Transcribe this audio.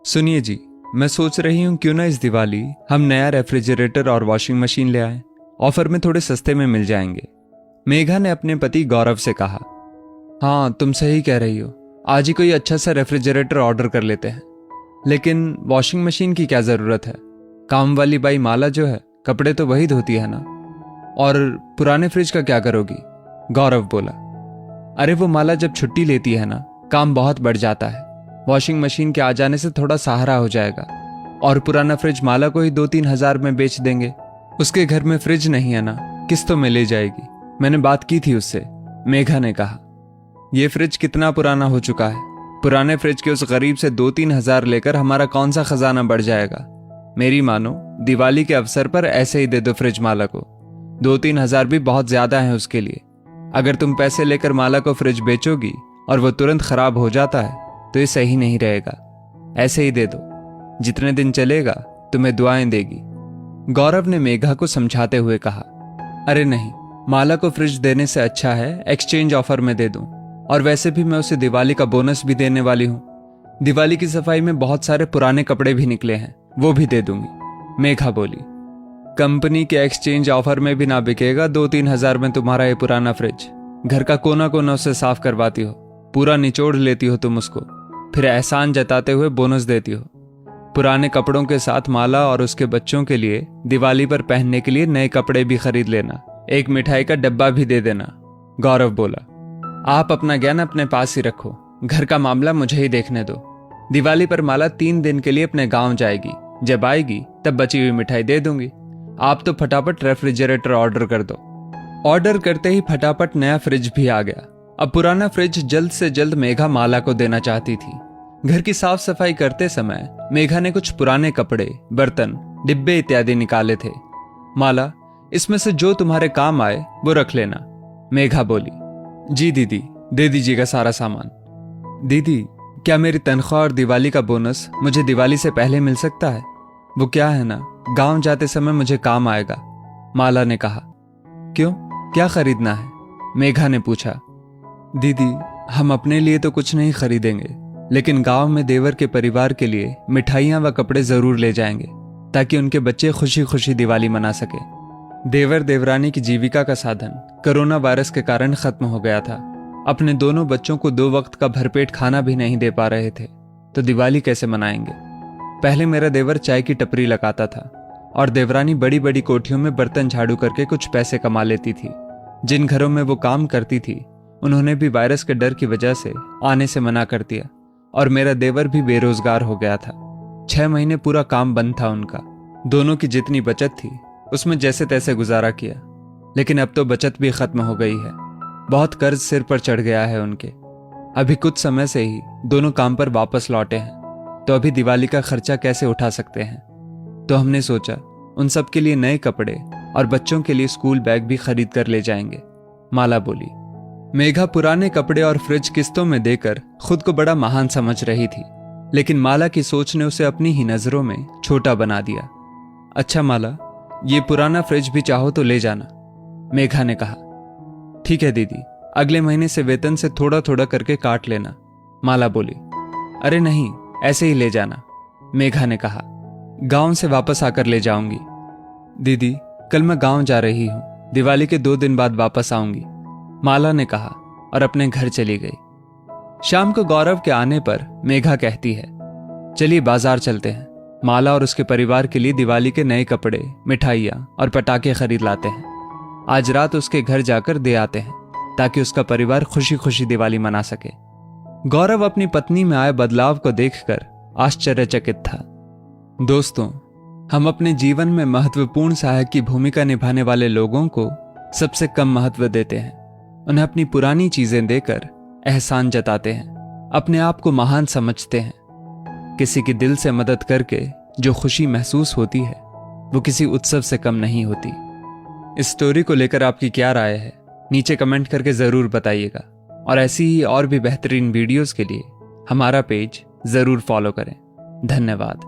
सुनिए जी, मैं सोच रही हूँ क्यों ना इस दिवाली हम नया रेफ्रिजरेटर और वॉशिंग मशीन ले आएं। ऑफर में थोड़े सस्ते में मिल जाएंगे। मेघा ने अपने पति गौरव से कहा। हाँ, तुम सही कह रही हो। आज ही कोई अच्छा सा रेफ्रिजरेटर ऑर्डर कर लेते हैं। लेकिन वॉशिंग मशीन की क्या ज़रूरत है? काम वाली बाई माला जो है, कपड़े तो वही धोती है ना। और पुराने फ्रिज का क्या करोगी? गौरव बोला। अरे वो माला जब छुट्टी लेती है ना, काम बहुत बढ़ जाता है। वॉशिंग मशीन के आ जाने से थोड़ा सहारा हो जाएगा। और पुराना फ्रिज माला को ही 2-3 हजार में बेच देंगे। उसके घर में फ्रिज नहीं है ना, किस्तों में ले जाएगी। मैंने बात की थी उससे, मेघा ने कहा। यह फ्रिज कितना पुराना हो चुका है। पुराने फ्रिज के उस गरीब से 2-3 हजार लेकर हमारा कौन सा खजाना बढ़ जाएगा। मेरी मानो, दिवाली के अवसर पर ऐसे ही दे दो फ्रिज माला को। 2-3 हजार भी बहुत ज्यादा है उसके लिए। अगर तुम पैसे लेकर माला को फ्रिज बेचोगी और वो तुरंत खराब हो जाता है तो ये सही नहीं रहेगा। ऐसे ही दे दो, जितने दिन चलेगा तुम्हें दुआएं देगी। गौरव ने मेघा को समझाते हुए कहा। अरे नहीं, माला को फ्रिज देने से अच्छा है एक्सचेंज ऑफर में दे दूं। और वैसे भी मैं उसे दिवाली का बोनस भी देने वाली हूं। दिवाली की सफाई में बहुत सारे पुराने कपड़े भी निकले हैं, वो भी दे दूंगी। मेघा बोली। कंपनी के एक्सचेंज ऑफर में भी ना बिकेगा 2-3 हजार में तुम्हारा ये पुराना फ्रिज। घर का कोना कोना उससे साफ करवाती हो, पूरा निचोड़ लेती हो तुम उसको, फिर एहसान जताते हुए बोनस देती हो। पुराने कपड़ों के साथ माला और उसके बच्चों के लिए दिवाली पर पहनने के लिए नए कपड़े भी खरीद लेना। एक मिठाई का डब्बा भी दे देना। गौरव बोला। आप अपना ज्ञान अपने पास ही रखो, घर का मामला मुझे ही देखने दो। दिवाली पर माला 3 दिन के लिए अपने गांव जाएगी। जब आएगी तब बची हुई मिठाई दे दूंगी। आप तो फटाफट रेफ्रिजरेटर ऑर्डर कर दो। ऑर्डर करते ही फटाफट नया फ्रिज भी आ गया। अब पुराना फ्रिज जल्द से जल्द मेघा माला को देना चाहती थी। घर की साफ सफाई करते समय मेघा ने कुछ पुराने कपड़े, बर्तन, डिब्बे इत्यादि निकाले थे। माला, इसमें से जो तुम्हारे काम आए वो रख लेना। मेघा बोली। जी दीदी, दे दीजिएगा सारा सामान। दीदी, क्या मेरी तनख्वाह और दिवाली का बोनस मुझे दिवाली से पहले मिल सकता है? वो क्या है ना, गांव जाते समय मुझे काम आएगा। माला ने कहा। क्यों, क्या खरीदना है? मेघा ने पूछा। दीदी, हम अपने लिए तो कुछ नहीं खरीदेंगे, लेकिन गांव में देवर के परिवार के लिए मिठाइयां व कपड़े जरूर ले जाएंगे, ताकि उनके बच्चे खुशी खुशी दिवाली मना सके। देवर देवरानी की जीविका का साधन कोरोना वायरस के कारण खत्म हो गया था। अपने दोनों बच्चों को 2 वक्त का भरपेट खाना भी नहीं दे पा रहे थे, तो दिवाली कैसे मनाएंगे? पहले मेरा देवर चाय की टपरी लगाता था और देवरानी बड़ी बड़ी कोठियों में बर्तन झाड़ू करके कुछ पैसे कमा लेती थी। जिन घरों में वो काम करती थी उन्होंने भी वायरस के डर की वजह से आने से मना कर दिया और मेरा देवर भी बेरोजगार हो गया था। 6 महीने पूरा काम बंद था उनका। दोनों की जितनी बचत थी उसमें जैसे तैसे गुजारा किया, लेकिन अब तो बचत भी खत्म हो गई है। बहुत कर्ज सिर पर चढ़ गया है उनके। अभी कुछ समय से ही दोनों काम पर वापस लौटे हैं, तो अभी दिवाली का खर्चा कैसे उठा सकते हैं? तो हमने सोचा उन सब के लिए नए कपड़े और बच्चों के लिए स्कूल बैग भी खरीद कर ले जाएंगे। माला बोली। मेघा पुराने कपड़े और फ्रिज किस्तों में देकर खुद को बड़ा महान समझ रही थी, लेकिन माला की सोच ने उसे अपनी ही नजरों में छोटा बना दिया। अच्छा माला, ये पुराना फ्रिज भी चाहो तो ले जाना, मेघा ने कहा। ठीक है दीदी, अगले महीने से वेतन से थोड़ा थोड़ा करके काट लेना, माला बोली। अरे नहीं, ऐसे ही ले जाना, मेघा ने कहा। गांव से वापस आकर ले जाऊंगी। दीदी, कल मैं गांव जा रही हूं, दिवाली के 2 दिन बाद वापस आऊंगी, माला ने कहा और अपने घर चली गई। शाम को गौरव के आने पर मेघा कहती है, चलिए बाजार चलते हैं। माला और उसके परिवार के लिए दिवाली के नए कपड़े, मिठाइयाँ और पटाखे खरीद लाते हैं। आज रात उसके घर जाकर दे आते हैं, ताकि उसका परिवार खुशी खुशी दिवाली मना सके। गौरव अपनी पत्नी में आए बदलाव को देखकर आश्चर्यचकित था। दोस्तों, हम अपने जीवन में महत्वपूर्ण सहायक की भूमिका निभाने वाले लोगों को सबसे कम महत्व देते हैं। उन्हें अपनी पुरानी चीजें देकर एहसान जताते हैं, अपने आप को महान समझते हैं। किसी की दिल से मदद करके जो खुशी महसूस होती है वो किसी उत्सव से कम नहीं होती। इस स्टोरी को लेकर आपकी क्या राय है, नीचे कमेंट करके जरूर बताइएगा। और ऐसी ही और भी बेहतरीन वीडियोस के लिए हमारा पेज जरूर फॉलो करें। धन्यवाद।